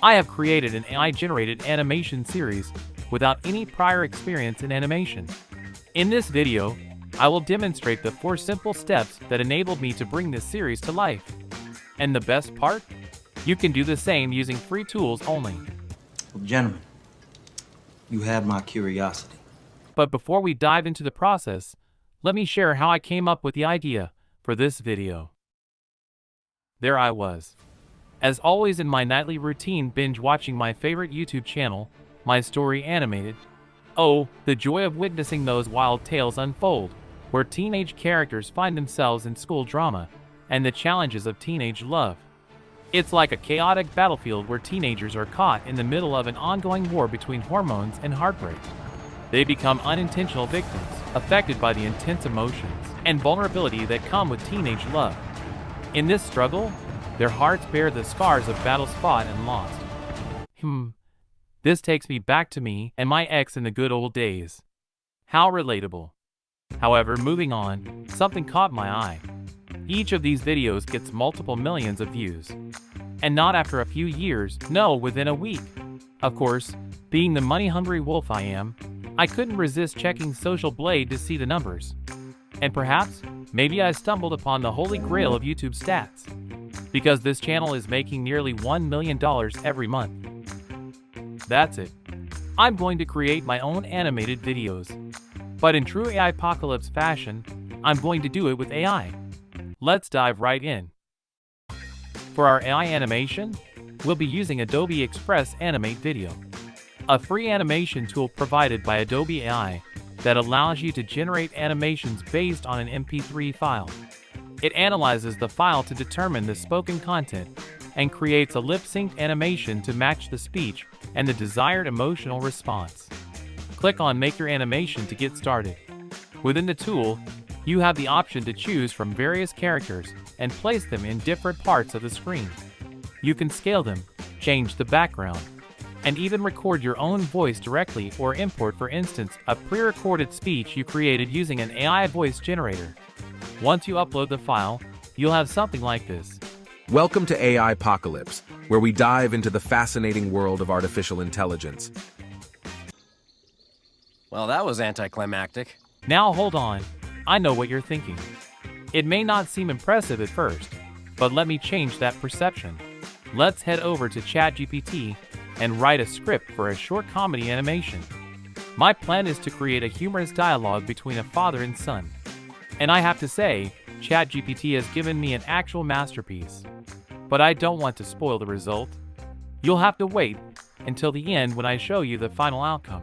I have created an AI-generated animation series without any prior experience in animation. In this video, I will demonstrate the 4 simple steps that enabled me to bring this series to life. And the best part? You can do the same using free tools only. Well, gentlemen, you have my curiosity. But before we dive into the process, let me share how I came up with the idea for this video. There I was, as always, in my nightly routine, binge watching my favorite YouTube channel, My Story Animated. Oh, the joy of witnessing those wild tales unfold, where teenage characters find themselves in school drama and the challenges of teenage love. It's like a chaotic battlefield where teenagers are caught in the middle of an ongoing war between hormones and heartbreak. They become unintentional victims, affected by the intense emotions and vulnerability that come with teenage love. In this struggle, their hearts bear the scars of battles fought and lost. This takes me back to me and my ex in the good old days. How relatable. However, moving on, something caught my eye. Each of these videos gets multiple millions of views. And not after a few years, no, within a week. Of course, being the money-hungry wolf I am, I couldn't resist checking Social Blade to see the numbers. And perhaps, maybe I stumbled upon the holy grail of YouTube stats. Because this channel is making nearly $1 million every month. That's it. I'm going to create my own animated videos. But in true AI apocalypse fashion, I'm going to do it with AI. Let's dive right in. For our AI animation, we'll be using Adobe Express Animate Video, a free animation tool provided by Adobe AI that allows you to generate animations based on an MP3 file. It analyzes the file to determine the spoken content and creates a lip-synced animation to match the speech and the desired emotional response. Click on Make Your Animation to get started. Within the tool, you have the option to choose from various characters and place them in different parts of the screen. You can scale them, change the background, and even record your own voice directly or import, for instance, a pre-recorded speech you created using an AI voice generator. Once you upload the file, you'll have something like this. Welcome to AI Apocalypse, where we dive into the fascinating world of artificial intelligence. Well, that was anticlimactic. Now hold on, I know what you're thinking. It may not seem impressive at first, but let me change that perception. Let's head over to ChatGPT and write a script for a short comedy animation. My plan is to create a humorous dialogue between a father and son. And I have to say, ChatGPT has given me an actual masterpiece. But I don't want to spoil the result. You'll have to wait until the end when I show you the final outcome.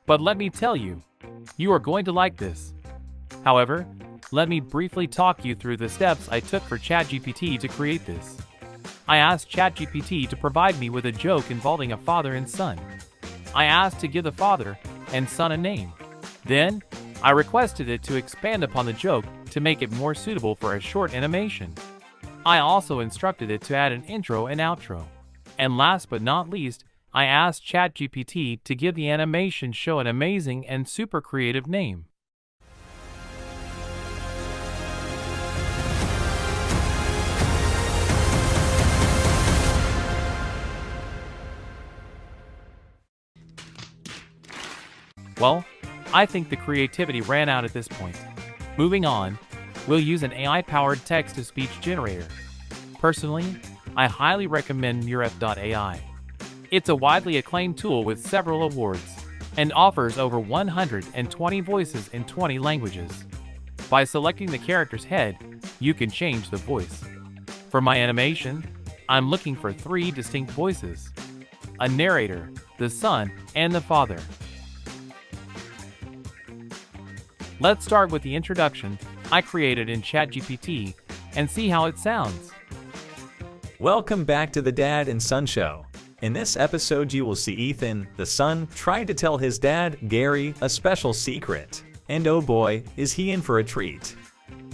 But let me tell you, you are going to like this. However, let me briefly talk you through the steps I took for ChatGPT to create this. I asked ChatGPT to provide me with a joke involving a father and son. I asked to give the father and son a name. Then, I requested it to expand upon the joke to make it more suitable for a short animation. I also instructed it to add an intro and outro. And last but not least, I asked ChatGPT to give the animation show an amazing and super creative name. Well, I think the creativity ran out at this point. Moving on, we'll use an AI-powered text-to-speech generator. Personally, I highly recommend Murf.ai. It's a widely acclaimed tool with several awards and offers over 120 voices in 20 languages. By selecting the character's head, you can change the voice. For my animation, I'm looking for 3 distinct voices: a narrator, the son, and the father. Let's start with the introduction I created in ChatGPT and see how it sounds. Welcome back to the Dad and Son Show. In this episode, you will see Ethan, the son, trying to tell his dad, Gary, a special secret. And oh boy, is he in for a treat.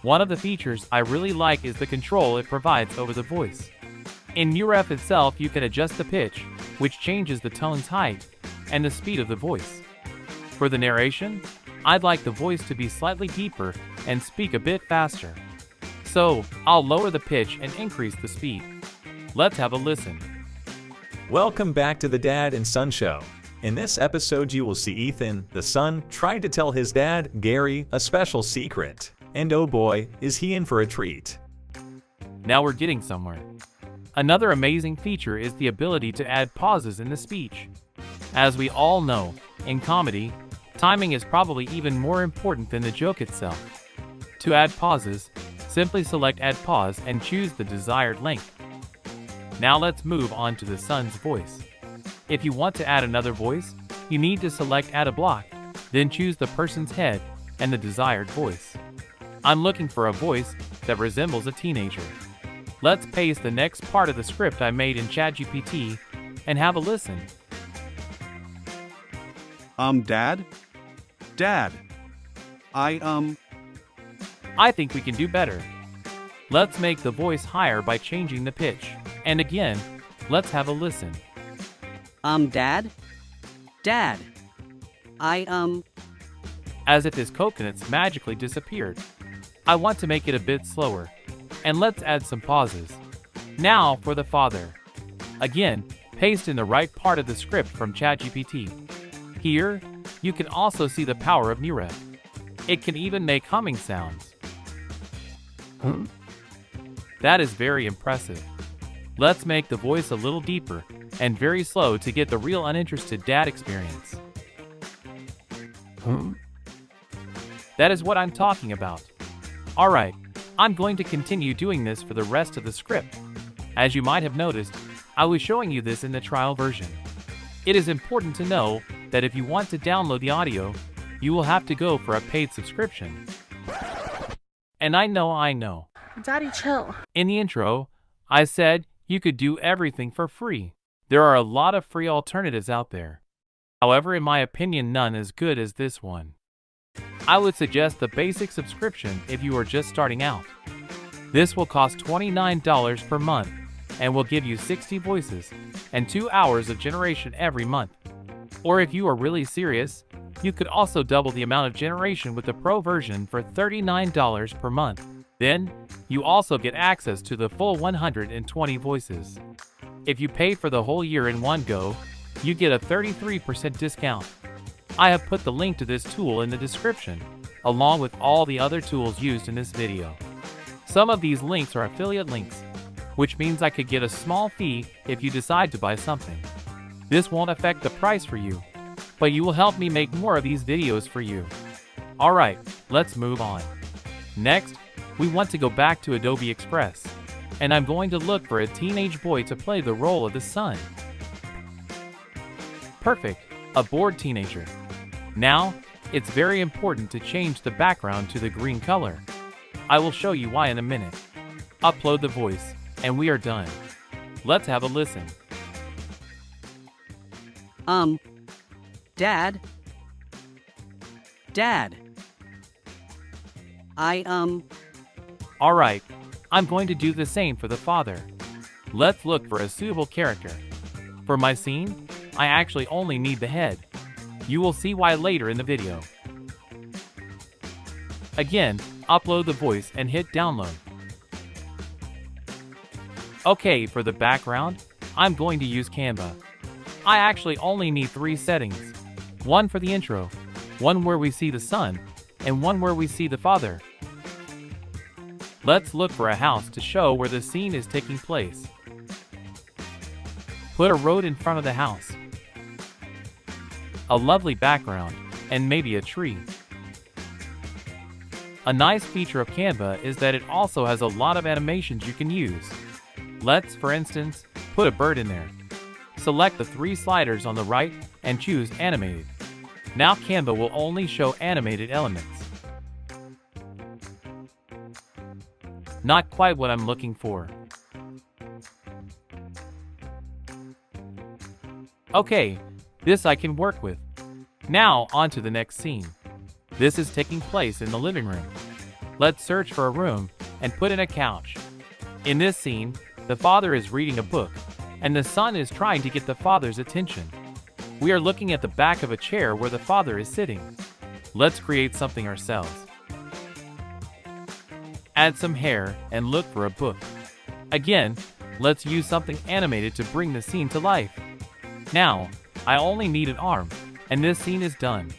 One of the features I really like is the control it provides over the voice. In Murf itself, you can adjust the pitch, which changes the tone's height, and the speed of the voice. For the narration, I'd like the voice to be slightly deeper and speak a bit faster. So, I'll lower the pitch and increase the speed. Let's have a listen. Welcome back to the Dad and Son Show. In this episode, you will see Ethan, the son, trying to tell his dad, Gary, a special secret. And oh boy, is he in for a treat. Now we're getting somewhere. Another amazing feature is the ability to add pauses in the speech. As we all know, in comedy, timing is probably even more important than the joke itself. To add pauses, simply select Add Pause and choose the desired length. Now let's move on to the son's voice. If you want to add another voice, you need to select Add a Block, then choose the person's head and the desired voice. I'm looking for a voice that resembles a teenager. Let's paste the next part of the script I made in ChatGPT and have a listen. Dad? Dad. I think we can do better. Let's make the voice higher by changing the pitch. And again, let's have a listen. Dad? Dad. As if his coconuts magically disappeared. I want to make it a bit slower. And let's add some pauses. Now for the father. Again, paste in the right part of the script from ChatGPT. Here, you can also see the power of Murf. It can even make humming sounds. That is very impressive. Let's make the voice a little deeper and very slow to get the real uninterested dad experience. That is what I'm talking about. Alright, I'm going to continue doing this for the rest of the script. As you might have noticed, I was showing you this in the trial version. It is important to know that if you want to download the audio, you will have to go for a paid subscription. And I know. Daddy, chill. In the intro, I said you could do everything for free. There are a lot of free alternatives out there. However, in my opinion, none as good as this one. I would suggest the basic subscription if you are just starting out. This will cost $29 per month and will give you 60 voices and 2 hours of generation every month. Or if you are really serious, you could also double the amount of generation with the Pro version for $39 per month. Then, you also get access to the full 120 voices. If you pay for the whole year in one go, you get a 33% discount. I have put the link to this tool in the description, along with all the other tools used in this video. Some of these links are affiliate links, which means I could get a small fee if you decide to buy something. This won't affect the price for you, but you will help me make more of these videos for you. Alright, let's move on. Next, we want to go back to Adobe Express, and I'm going to look for a teenage boy to play the role of the son. Perfect, a bored teenager. Now, it's very important to change the background to the green color. I will show you why in a minute. Upload the voice, and we are done. Let's have a listen. Dad? Dad. Alright, I'm going to do the same for the father. Let's look for a suitable character. For my scene, I actually only need the head. You will see why later in the video. Again, upload the voice and hit download. Okay, for the background, I'm going to use Canva. I actually only need 3 settings. One for the intro, one where we see the son, and one where we see the father. Let's look for a house to show where the scene is taking place. Put a road in front of the house, a lovely background, and maybe a tree. A nice feature of Canva is that it also has a lot of animations you can use. Let's, for instance, put a bird in there. Select the 3 sliders on the right and choose Animated. Now Canva will only show animated elements. Not quite what I'm looking for. Okay, this I can work with. Now on to the next scene. This is taking place in the living room. Let's search for a room and put in a couch. In this scene, the father is reading a book, and the son is trying to get the father's attention. We are looking at the back of a chair where the father is sitting. Let's create something ourselves. Add some hair and look for a book. Again, Let's use something animated to bring the scene to life. Now, I only need an arm, and this scene is done.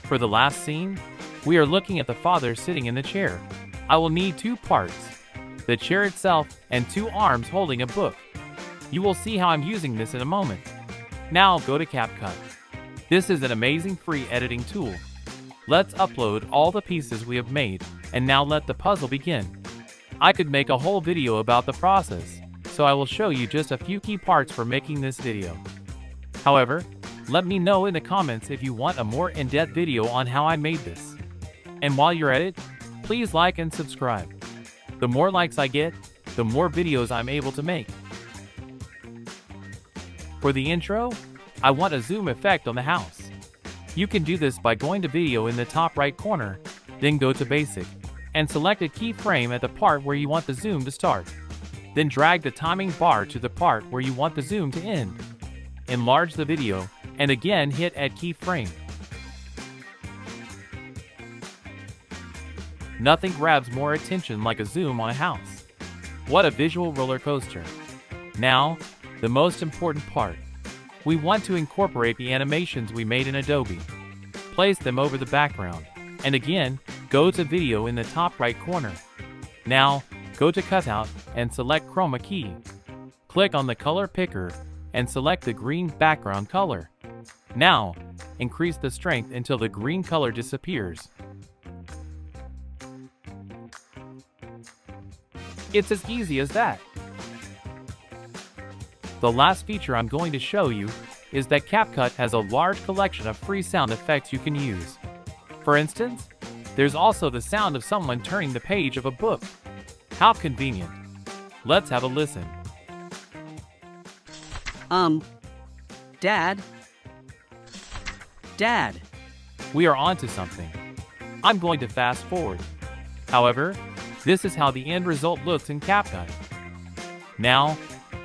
For the last scene, we are looking at the father sitting in the chair. I will need 2 parts, the chair itself and 2 arms holding a book. You will see how I'm using this in a moment. Now go to Capcut. This is an amazing free editing tool. Let's upload all the pieces we have made, and now let the puzzle begin. I could make a whole video about the process, so I will show you just a few key parts for making this video. However, let me know in the comments if you want a more in-depth video on how I made this. And while you're at it, please like and subscribe. The more likes I get, the more videos I'm able to make. For the intro, I want a zoom effect on the house. You can do this by going to video in the top right corner, then go to basic, and select a keyframe at the part where you want the zoom to start. Then drag the timing bar to the part where you want the zoom to end. Enlarge the video, and again hit add keyframe. Nothing grabs more attention like a zoom on a house. What a visual roller coaster. Now, the most important part. We want to incorporate the animations we made in Adobe. Place them over the background, and again, go to video in the top right corner. Now, go to cutout and select chroma key. Click on the color picker and select the green background color. Now, increase the strength until the green color disappears. It's as easy as that. The last feature I'm going to show you is that Capcut has a large collection of free sound effects you can use. For instance, there's also the sound of someone turning the page of a book. How convenient. Let's have a listen. Dad? Dad? We are onto something. I'm going to fast forward. However, this is how the end result looks in Capcut. Now,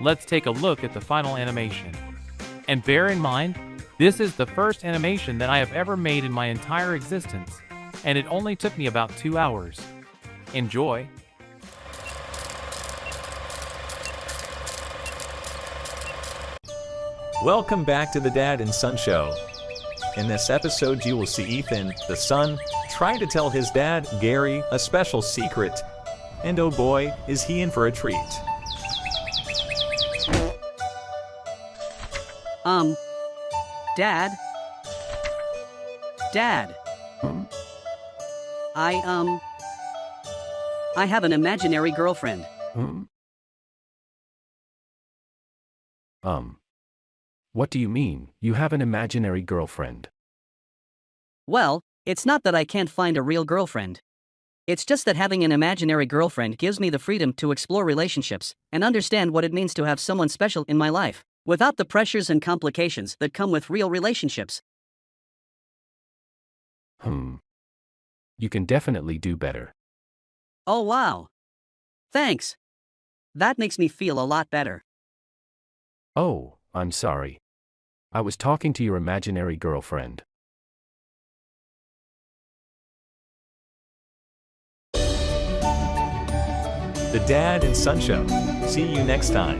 let's take a look at the final animation. And bear in mind, this is the first animation that I have ever made in my entire existence, and it only took me about 2 hours. Enjoy! Welcome back to the Dad and Son Show. In this episode, you will see Ethan, the son, try to tell his dad, Gary, a special secret. And oh boy, is he in for a treat. Dad? Dad? I have an imaginary girlfriend. What do you mean, you have an imaginary girlfriend? Well, it's not that I can't find a real girlfriend. It's just that having an imaginary girlfriend gives me the freedom to explore relationships and understand what it means to have someone special in my life, without the pressures and complications that come with real relationships. You can definitely do better. Oh wow. Thanks. That makes me feel a lot better. Oh, I'm sorry. I was talking to your imaginary girlfriend. The Dad and Son Show. See you next time.